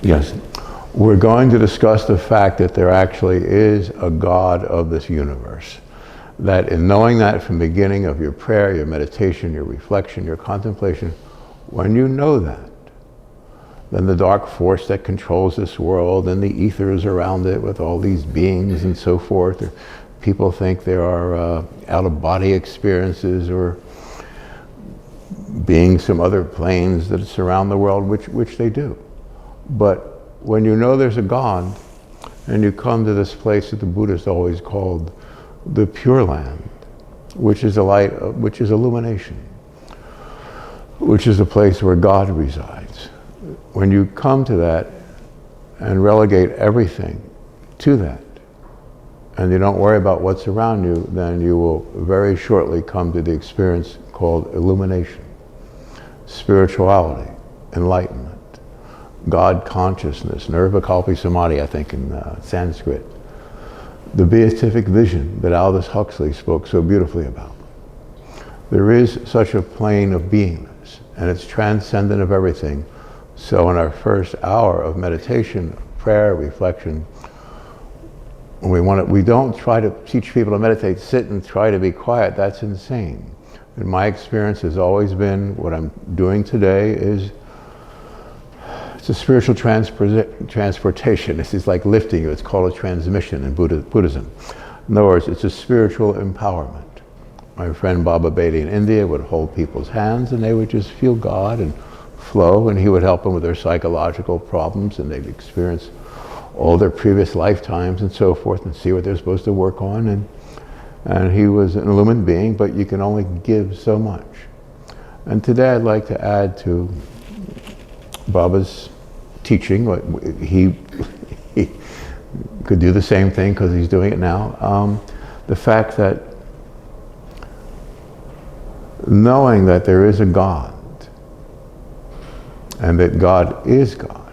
Yes. We're going to discuss the fact that there actually is a God of this universe. That in knowing that from the beginning of your prayer, your meditation, your reflection, your contemplation, when you know that, then the dark force that controls this world and the ethers around it with all these beings and so forth, or people think there are out-of-body experiences or beings from other planes that surround the world, which they do. But when you know there's a God, and you come to this place that the Buddhists always called the Pure Land, which is the light, which is illumination, which is a place where God resides. When you come to that and relegate everything to that, and you don't worry about what's around you, then you will very shortly come to the experience called illumination, spirituality, enlightenment, God consciousness, nirvikalpa samadhi, I think in Sanskrit. The beatific vision that Aldous Huxley spoke so beautifully about. There is such a plane of beingness, and it's transcendent of everything. So in our first hour of meditation, prayer, reflection, we don't try to teach people to meditate, sit and try to be quiet. That's insane. And my experience has always been, what I'm doing today is, it's a spiritual transportation. This is like lifting you. It's called a transmission in Buddhism. In other words, it's a spiritual empowerment. My friend Baba Bedi in India would hold people's hands and they would just feel God and flow, and he would help them with their psychological problems, and they'd experience all their previous lifetimes and so forth and see what they're supposed to work on. And he was an illumined being, but you can only give so much. And today I'd like to add to Baba's teaching, he could do the same thing because he's doing it now, the fact that knowing that there is a God and that God is God,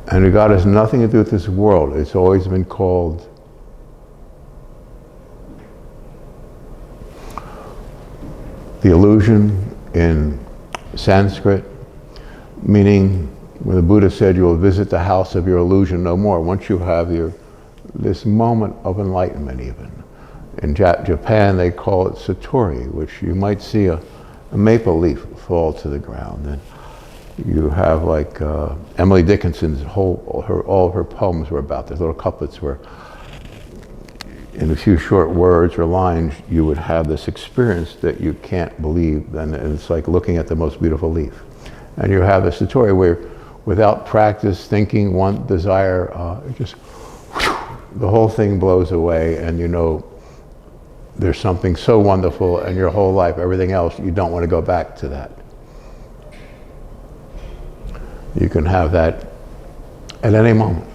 and that God has nothing to do with this world. It's always been called the illusion in Sanskrit, meaning when the Buddha said you will visit the house of your illusion no more, once you have this moment of enlightenment even. In Japan they call it satori, which you might see a maple leaf fall to the ground. And you have like Emily Dickinson's all of her poems were about this. Little couplets where in a few short words or lines you would have this experience that you can't believe, and it's like looking at the most beautiful leaf. And you have a satori where without practice, thinking, want, desire, it just the whole thing blows away, and you know there's something so wonderful in your whole life, everything else, you don't want to go back to that. You can have that at any moment.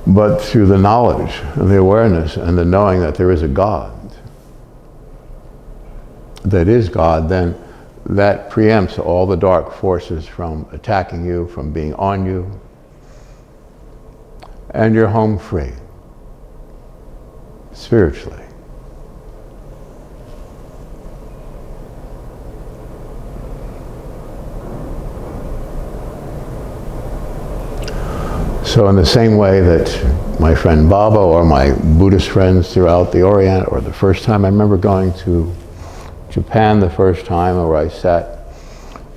But through the knowledge and the awareness and the knowing that there is a God, that is God, then that preempts all the dark forces from attacking you, from being on you, and you're home free, spiritually. So in the same way that my friend Baba or my Buddhist friends throughout the Orient, or the first time I remember going to Japan the first time, where I sat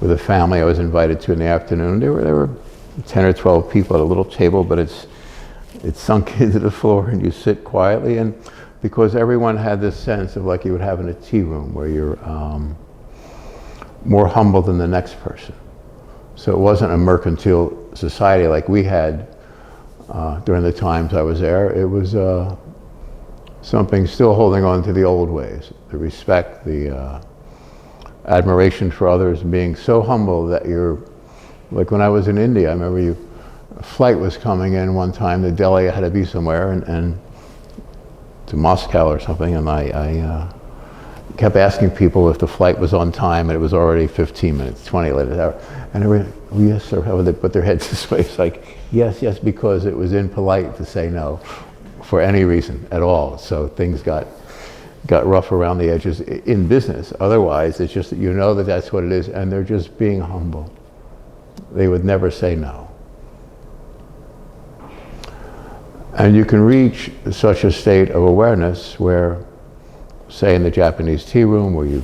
with a family I was invited to in the afternoon. There were 10 or 12 people at a little table, but it's sunk into the floor and you sit quietly, and because everyone had this sense of like you would have in a tea room where you're more humble than the next person. So it wasn't a mercantile society like we had during the times I was there. It was something still holding on to the old ways, the respect, the admiration for others, and being so humble that you're, like when I was in India, I remember a flight was coming in one time to Delhi. I had to be somewhere, and to Moscow or something, and I kept asking people if the flight was on time, and it was already 15 minutes, 20 later. And everyone, oh, yes, sir, how would they put their heads this way? It's like, yes, because it was impolite to say no for any reason at all. So things got rough around the edges in business. Otherwise, it's just that you know that that's what it is, and they're just being humble. they would never say no. And you can reach such a state of awareness where, say in the Japanese tea room, where you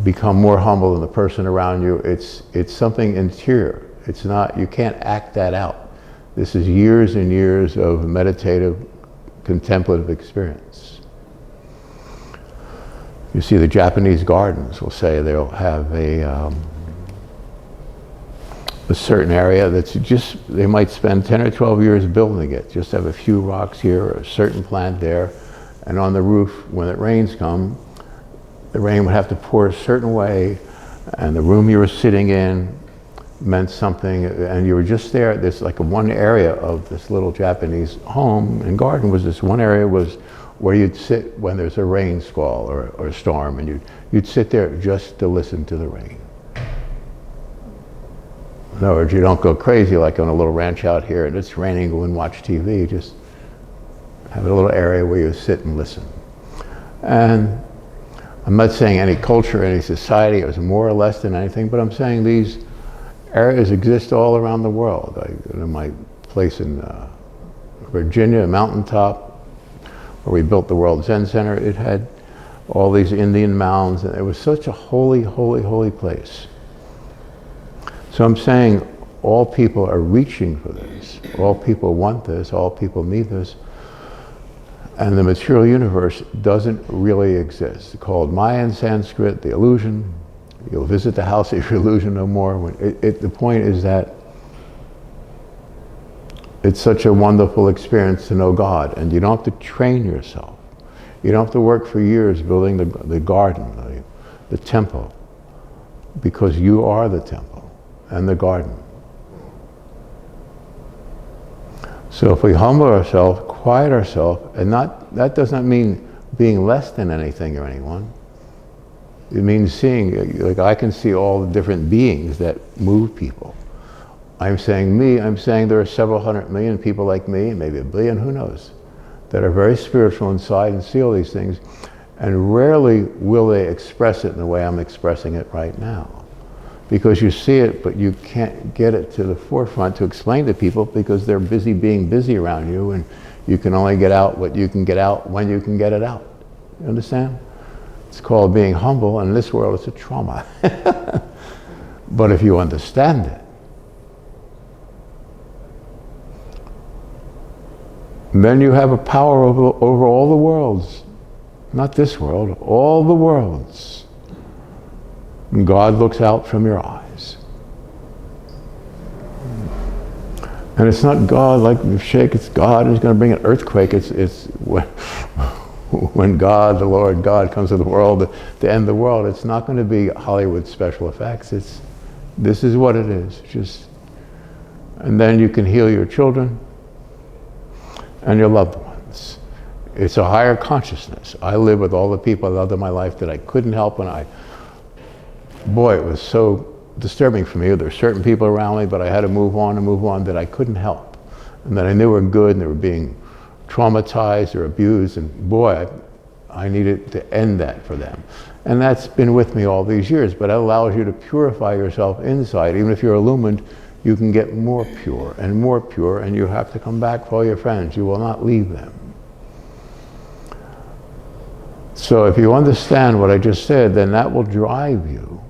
become more humble than the person around you, it's something interior. It's not, you can't act that out. This is years and years of meditative, contemplative experience. You see the Japanese gardens will say they'll have a certain area that's just, they might spend 10 or 12 years building it, just have a few rocks here, or a certain plant there, and on the roof, when it rains come, the rain would have to pour a certain way, and the room you were sitting in meant something, and you were just there. This like one area of this little Japanese home and garden was this one area was where you'd sit when there's a rain squall or a storm, and you'd sit there just to listen to the rain. In other words, you don't go crazy like on a little ranch out here and it's raining, go and watch TV. You just have a little area where you sit and listen. And I'm not saying any culture, any society is more or less than anything, but I'm saying these areas exist all around the world. In my place in Virginia, a mountaintop, where we built the World Zen Center, it had all these Indian mounds, and it was such a holy, holy, holy place. So I'm saying all people are reaching for this. All people want this, all people need this. And the material universe doesn't really exist. It's called Maya in Sanskrit, the illusion. You'll visit the house of your illusion no more. The point is that it's such a wonderful experience to know God, and you don't have to train yourself. You don't have to work for years building the garden, the temple, because you are the temple and the garden. So if we humble ourselves, quiet ourselves, and that does not mean being less than anything or anyone. It means seeing, like I can see all the different beings that move people. I'm saying me, I'm saying there are several 100 million people like me, maybe 1 billion, who knows, that are very spiritual inside and see all these things, and rarely will they express it in the way I'm expressing it right now. Because you see it, but you can't get it to the forefront to explain to people because they're busy being busy around you, and you can only get out what you can get out when you can get it out. You understand? It's called being humble, and in this world it's a trauma. But if you understand it, then you have a power over all the worlds. Not this world, all the worlds. And God looks out from your eyes. And it's not God like the shake, it's God who's going to bring an earthquake. It's when God, the Lord God, comes to the world to end the world, it's not going to be Hollywood special effects. This is what it is. And then you can heal your children and your loved ones. It's a higher consciousness. I live with all the people I loved in my life that I couldn't help boy, it was so disturbing for me. There were certain people around me, but I had to move on that I couldn't help. And that I knew were good, and they were being traumatized or abused, and boy, I needed to end that for them. And that's been with me all these years, but it allows you to purify yourself inside. Even if you're illumined, you can get more pure, and you have to come back for all your friends. You will not leave them. So if you understand what I just said, then that will drive you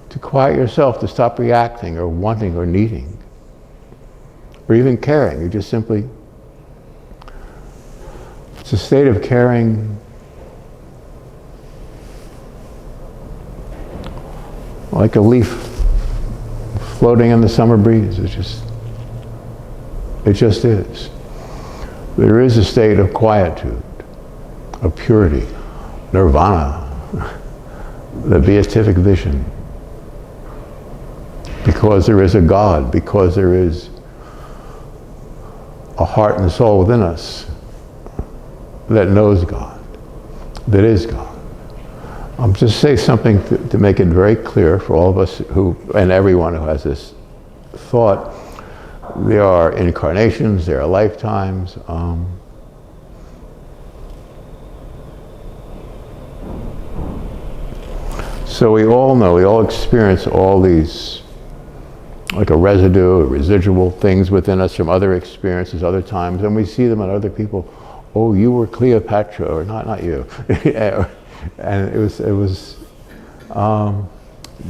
to quiet yourself, to stop reacting or wanting or needing or even caring. You just simply, it's a state of caring like a leaf floating in the summer breeze. It just is. There is a state of quietude, of purity, nirvana, the beatific vision. Because there is a God, because there is a heart and soul within us that knows God, that is God. I'll just say something to make it very clear for all of us and everyone who has this thought. There are incarnations, there are lifetimes. So we all know, we all experience all these, like a residue, or residual things within us from other experiences, other times, and we see them in other people. Oh, you were Cleopatra, or not you. And it was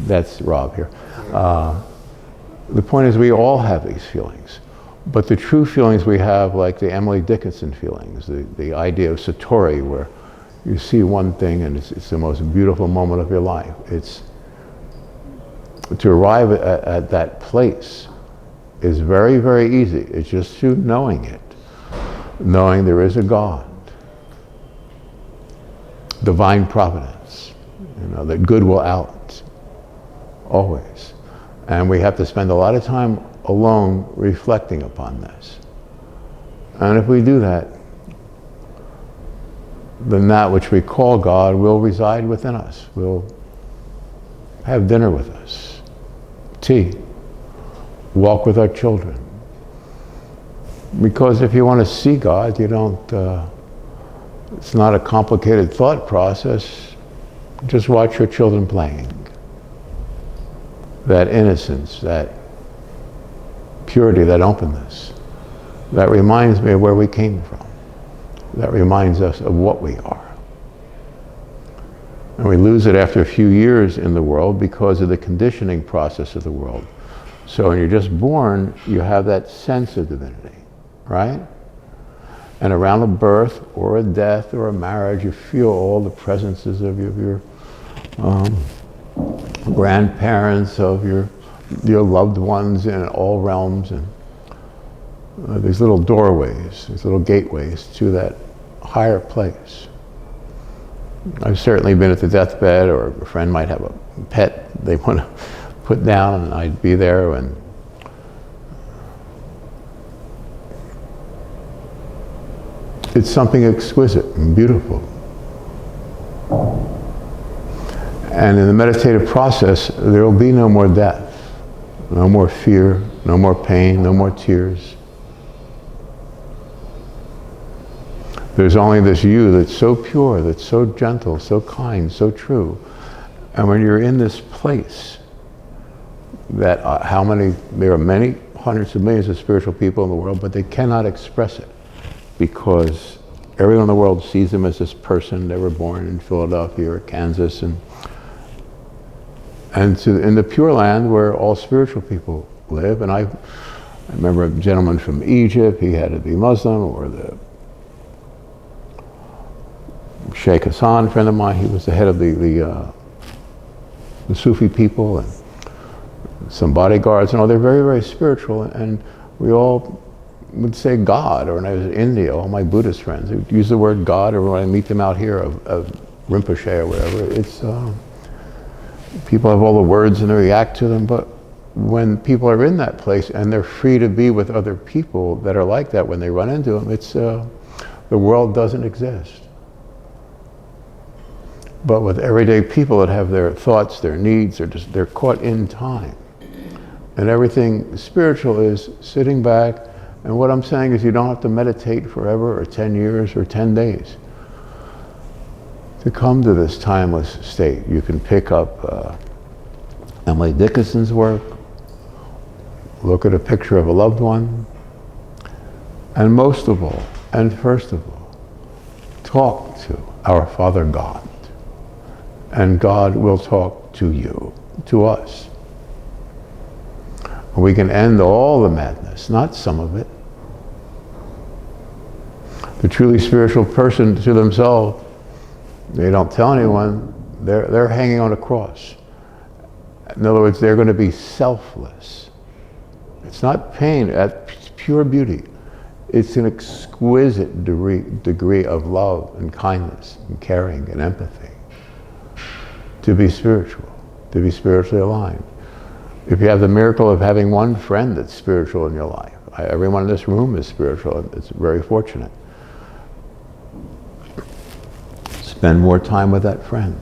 that's Rob here. The point is, we all have these feelings, but the true feelings we have, like the Emily Dickinson feelings, the idea of Satori, where you see one thing and it's the most beautiful moment of your life. It's to arrive at that place is very, very easy. It's just through knowing it, knowing there is a God, divine providence, that good will out, always. And we have to spend a lot of time alone reflecting upon this. And if we do that, then that which we call God will reside within us, will have dinner with us, tea, walk with our children. Because if you want to see God, you don't, it's not a complicated thought process. Just watch your children playing. That innocence, that purity, that openness, that reminds me of where we came from. That reminds us of what we are. And we lose it after a few years in the world because of the conditioning process of the world. So when you're just born, you have that sense of divinity, right? And around a birth or a death or a marriage, you feel all the presences of your grandparents, of your loved ones in all realms, and these little doorways, these little gateways to that higher place. I've certainly been at the deathbed, or a friend might have a pet they want to put down, and I'd be there, and it's something exquisite and beautiful. And in the meditative process, there will be no more death, no more fear, no more pain, no more tears. There's only this you that's so pure, that's so gentle, so kind, so true. And when you're in this place, that there are many hundreds of millions of spiritual people in the world, but they cannot express it because everyone in the world sees them as this person. They were born in Philadelphia or Kansas, and in the Pure Land where all spiritual people live. And I remember a gentleman from Egypt, he had to be Muslim, or the Sheikh Hassan, a friend of mine, he was the head of the Sufi people, and some bodyguards, and all. They're very, very spiritual, and we all would say God. Or when I was in India, all my Buddhist friends, they would use the word God, or when I meet them out here of Rinpoche or whatever, it's, people have all the words and they react to them, but when people are in that place and they're free to be with other people that are like that, when they run into them, it's, the world doesn't exist. But with everyday people that have their thoughts, their needs, they're caught in time. And everything spiritual is sitting back, and what I'm saying is you don't have to meditate forever, or 10 years, or 10 days to come to this timeless state. You can pick up Emily Dickinson's work, look at a picture of a loved one, and most of all, and first of all, talk to our Father God. And God will talk to you, to us. We can end all the madness, not some of it. The truly spiritual person to themselves, they don't tell anyone, they're hanging on a cross. In other words, they're going to be selfless. It's not pain, it's pure beauty. It's an exquisite degree of love and kindness and caring and empathy. To be spiritual, to be spiritually aligned. If you have the miracle of having one friend that's spiritual in your life, everyone in this room is spiritual, and it's very fortunate. Spend more time with that friend.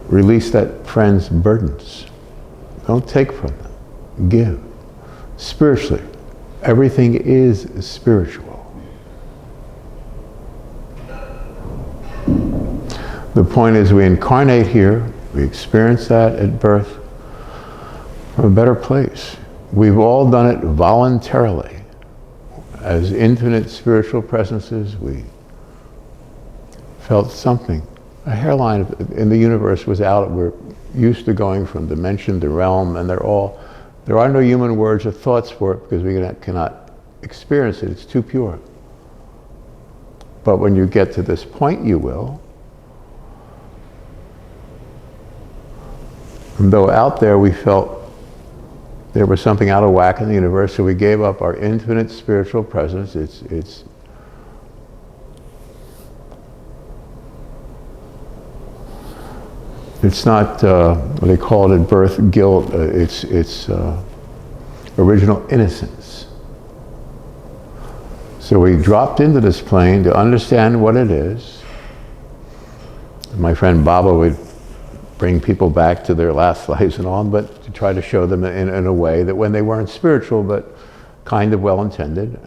Release that friend's burdens. Don't take from them, give. Spiritually, everything is spiritual. The point is, we incarnate here, We experience that at birth from a better place. We've all done it voluntarily. As infinite spiritual presences, we felt something. A hairline in the universe was out. We're used to going from dimension to realm, and there are no human words or thoughts for it because we cannot experience it. It's too pure. But when you get to this point, you will. And though out there we felt there was something out of whack in the universe, so we gave up our infinite spiritual presence. It's not what they call it at birth, guilt. It's original innocence. So we dropped into this plane to understand what it is. My friend Baba would bring people back to their last lives and all, but to try to show them in a way that when they weren't spiritual, but kind of well-intended.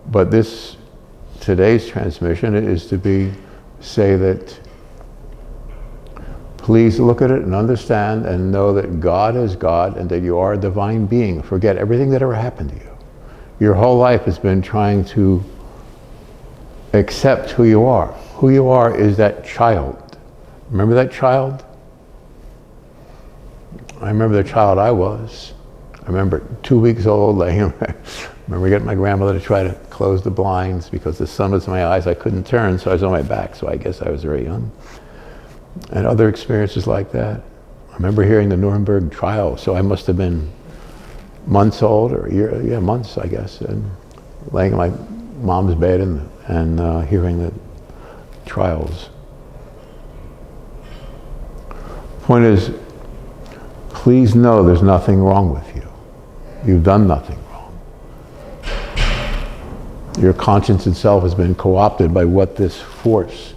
But today's transmission is to say that please look at it and understand and know that God is God and that you are a divine being. Forget everything that ever happened to you. Your whole life has been trying to accept who you are. Who you are is that child. Remember that child? I remember the child I was. I remember 2 weeks old laying. I remember getting my grandmother to try to close the blinds because the sun was in my eyes. I couldn't turn, so I was on my back. So I guess I was very young. And other experiences like that. I remember hearing the Nuremberg trial. So I must have been months old, or months, I guess, and laying in my mom's bed and hearing the trials. Point is, please know there's nothing wrong with you. You've done nothing wrong. Your conscience itself has been co-opted by what this force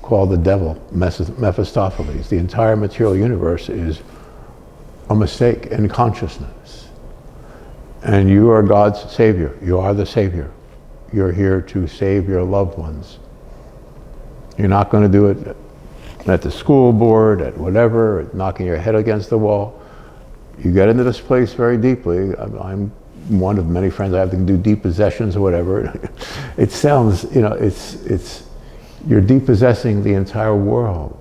called the devil, Mephistopheles. The entire material universe is a mistake in consciousness. And you are God's savior. You are the savior. You're here to save your loved ones. You're not going to do it at the school board, at whatever, at knocking your head against the wall. You get into this place very deeply. I'm one of many friends I have to do deep possessions or whatever. It sounds, you're depossessing the entire world.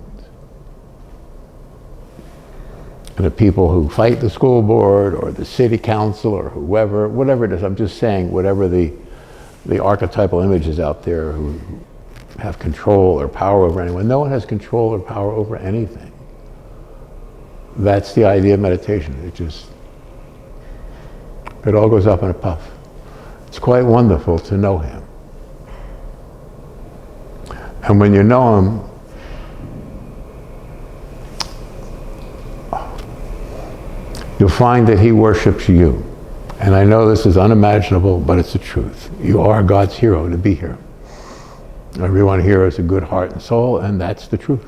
And the people who fight the school board or the city council or whatever it is, I'm just saying whatever the archetypal images out there who have control or power over anyone. No one has control or power over anything. That's the idea of meditation. It all goes up in a puff. It's quite wonderful to know him. And when you know him, you'll find that he worships you. And I know this is unimaginable, but it's the truth. You are God's hero to be here. Everyone here has a good heart and soul, and that's the truth.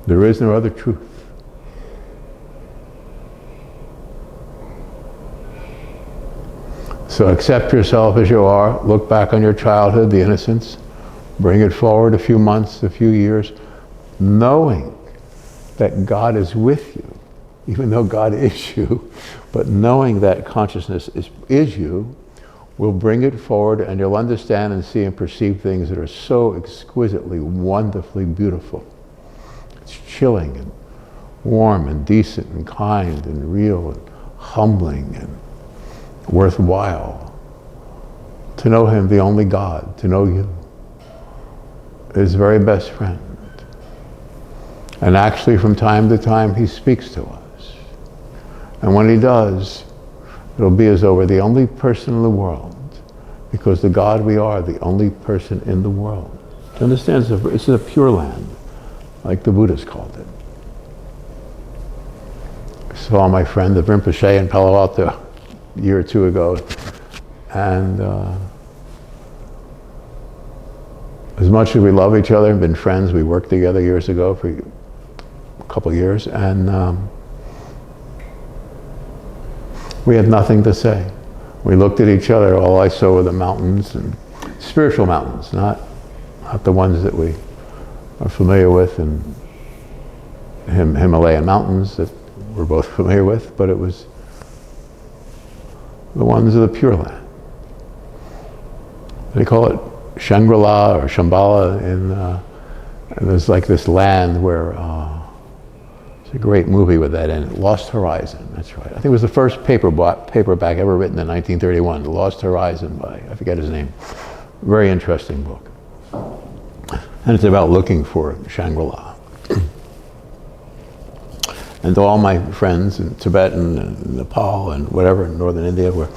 There is no other truth. So accept yourself as you are, look back on your childhood, the innocence, bring it forward a few months, a few years, knowing that God is with you, even though God is you, but knowing that consciousness is you, will bring it forward, and you'll understand and see and perceive things that are so exquisitely, wonderfully beautiful. It's chilling and warm and decent and kind and real and humbling and worthwhile. To know him, the only God, to know you, his very best friend. And actually from time to time he speaks to us. And when he does, it'll be as though we're the only person in the world, because the God we are, the only person in the world. Do you understand? It's a pure land, like the Buddhists called it. I saw my friend, the Rinpoche in Palo Alto, a year or two ago, and as much as we love each other and been friends, we worked together years ago for a couple of years, and we had nothing to say. We looked at each other, all I saw were the mountains, and spiritual mountains, not the ones that we are familiar with, and Himalayan mountains that we're both familiar with, but it was the ones of the Pure Land. They call it Shangri-La or Shambhala, and there's like this land where it's a great movie with that in it, Lost Horizon. That's right. I think it was the first paperback ever written in 1931, Lost Horizon by, I forget his name. Very interesting book. And it's about looking for Shangri-La. And all my friends in Tibet and Nepal and whatever, in northern India, where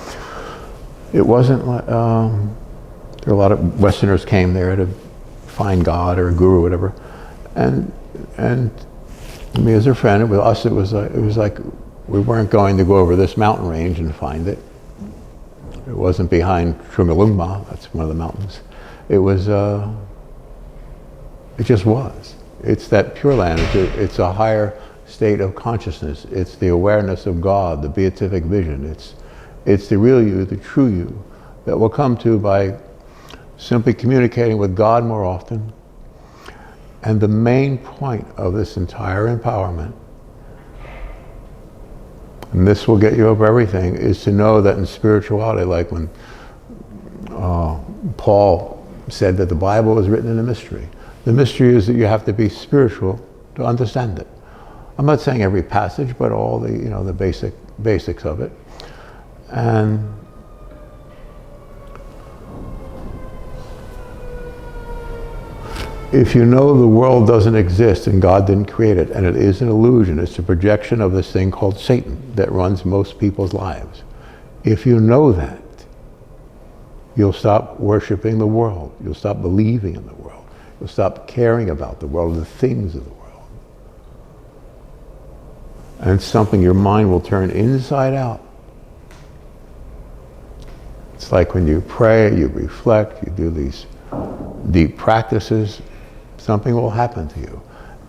it wasn't like, there were a lot of Westerners came there to find God or a guru or whatever. And me as a friend, with us, it was like we weren't going to go over this mountain range and find it. It wasn't behind Trungalungma, that's one of the mountains. It was, it just was. It's that Pure Land, it's a higher state of consciousness. It's the awareness of God, the beatific vision. It's the real you, the true you, that will come to by simply communicating with God more often. And the main point of this entire empowerment, and this will get you over everything, is to know that in spirituality, like when Paul said that the Bible was written in a mystery. The mystery is that you have to be spiritual to understand it. I'm not saying every passage, but all the, the basics of it. And if you know the world doesn't exist and God didn't create it, and it is an illusion, it's a projection of this thing called Satan that runs most people's lives. If you know that, you'll stop worshiping the world. You'll stop believing in the world. You'll stop caring about the world, the things of the world. And it's something your mind will turn inside out. It's like when you pray, you reflect, you do these deep practices, something will happen to you.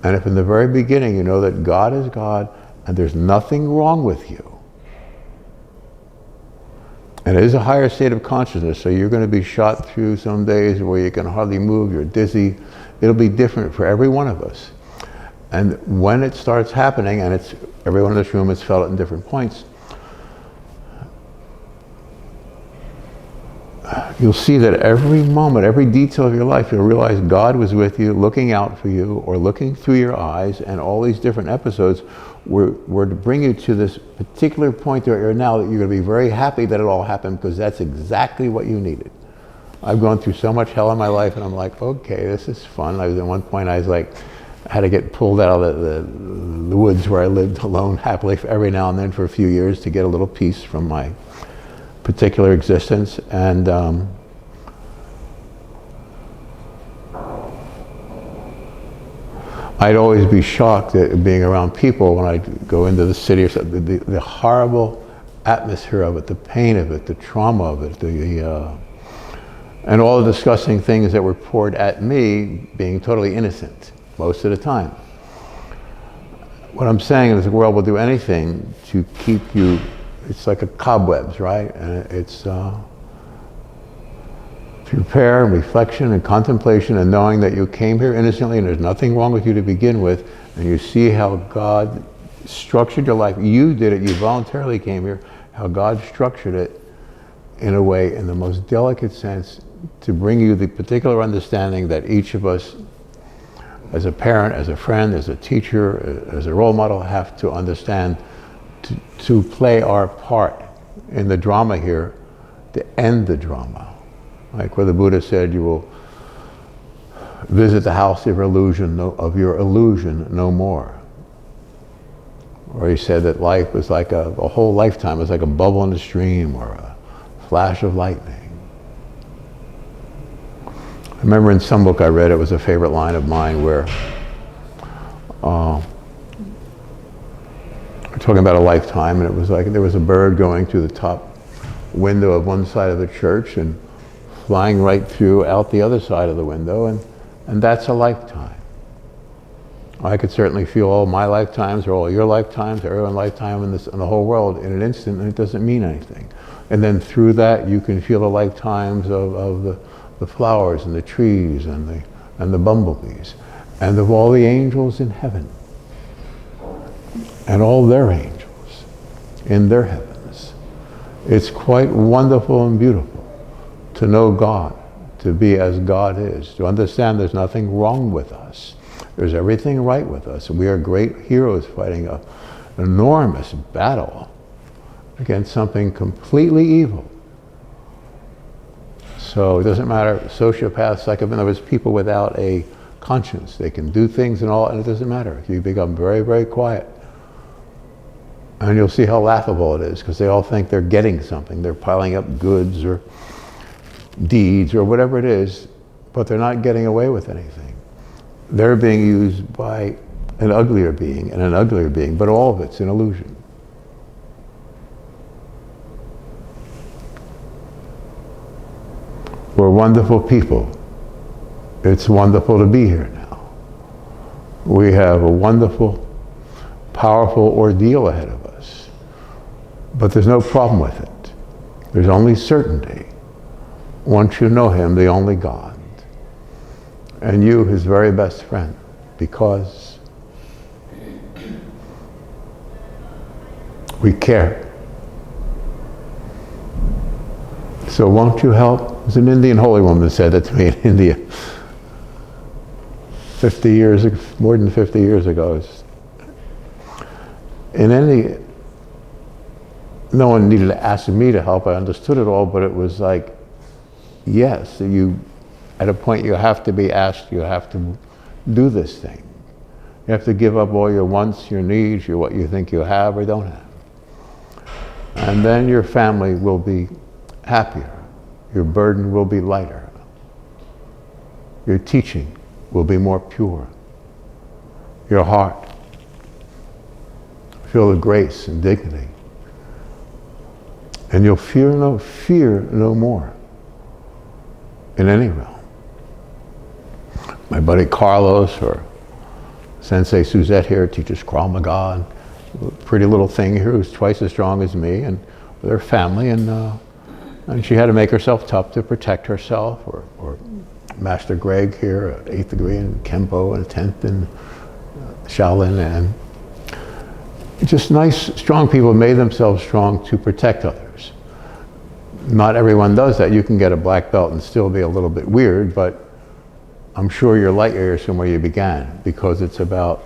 And if in the very beginning you know that God is God and there's nothing wrong with you, and it is a higher state of consciousness, so you're going to be shot through some days where you can hardly move, you're dizzy. It'll be different for every one of us. And when it starts happening, and it's everyone in this room has felt it in different points, you'll see that every moment, every detail of your life, you'll realize God was with you, looking out for you, or looking through your eyes, and all these different episodes were to bring you to this particular point where you're now, that you're going to be very happy that it all happened, because that's exactly what you needed. I've gone through so much hell in my life, and I'm like, okay, this is fun. At one point I was like, I had to get pulled out of the woods where I lived alone happily every now and then for a few years to get a little peace from my particular existence. And I'd always be shocked at being around people when I'd go into the city or something, the horrible atmosphere of it, the pain of it, the trauma of it, and all the disgusting things that were poured at me, being totally innocent most of the time. What I'm saying is the world will do anything to keep you, it's like a cobwebs, right? And it's through prayer and reflection and contemplation and knowing that you came here innocently and there's nothing wrong with you to begin with, and you see how God structured your life. You did it, you voluntarily came here, how God structured it in a way, in the most delicate sense, to bring you the particular understanding that each of us, as a parent, as a friend, as a teacher, as a role model, have to understand to play our part in the drama here, to end the drama. Like where the Buddha said, you will visit the house of your illusion no more. Or he said that life was like a whole lifetime was like a bubble in a stream or a flash of lightning. I remember in some book I read, it was a favorite line of mine, where we're talking about a lifetime, and it was like there was a bird going through the top window of one side of the church and flying right through out the other side of the window, and that's a lifetime. I could certainly feel all my lifetimes or all your lifetimes or everyone's lifetime in the whole world in an instant, and it doesn't mean anything. And then through that you can feel the lifetimes of the flowers and the trees and the bumblebees and of all the angels in heaven. and all their angels in their heavens. It's quite wonderful and beautiful to know God, to be as God is, to understand there's nothing wrong with us. There's everything right with us. We are great heroes fighting an enormous battle against something completely evil. So it doesn't matter, sociopaths, in other words, people without a conscience. They can do things and all, and it doesn't matter. If you become very, very quiet, and you'll see how laughable it is, because they all think they're getting something. They're piling up goods or deeds or whatever it is, but they're not getting away with anything. They're being used by an uglier being and an uglier being, but all of it's an illusion. We're wonderful people. It's wonderful to be here now. We have a wonderful, powerful ordeal ahead of us, but there's no problem with it. There's only certainty once you know Him, the only God, and you, His very best friend, because we care. So won't you help? There's an Indian holy woman said that to me in India 50 years, more than 50 years ago. In India, no one needed to ask me to help. I understood it all, but it was like, yes, at a point you have to be asked, you have to do this thing. You have to give up all your wants, your needs, what you think you have or don't have. And then your family will be happier. Your burden will be lighter. Your teaching will be more pure. Your heart feel the grace and dignity. And you'll fear no more in any realm. My buddy Carlos or Sensei Suzette here teaches Krav Maga, a pretty little thing here who's twice as strong as me, and with her family, and she had to make herself tough to protect herself, or Master Greg here, 8th degree in Kempo and 10th in Shaolin, and just nice, strong people made themselves strong to protect others. Not everyone does that. You can get a black belt and still be a little bit weird, but I'm sure you're light years from where you began, because it's about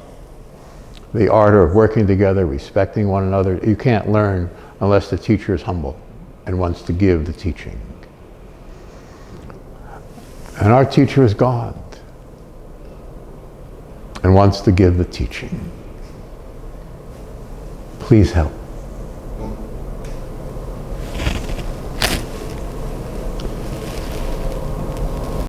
the art of working together, respecting one another. You can't learn unless the teacher is humble and wants to give the teaching. And our teacher is God and wants to give the teaching. Please help.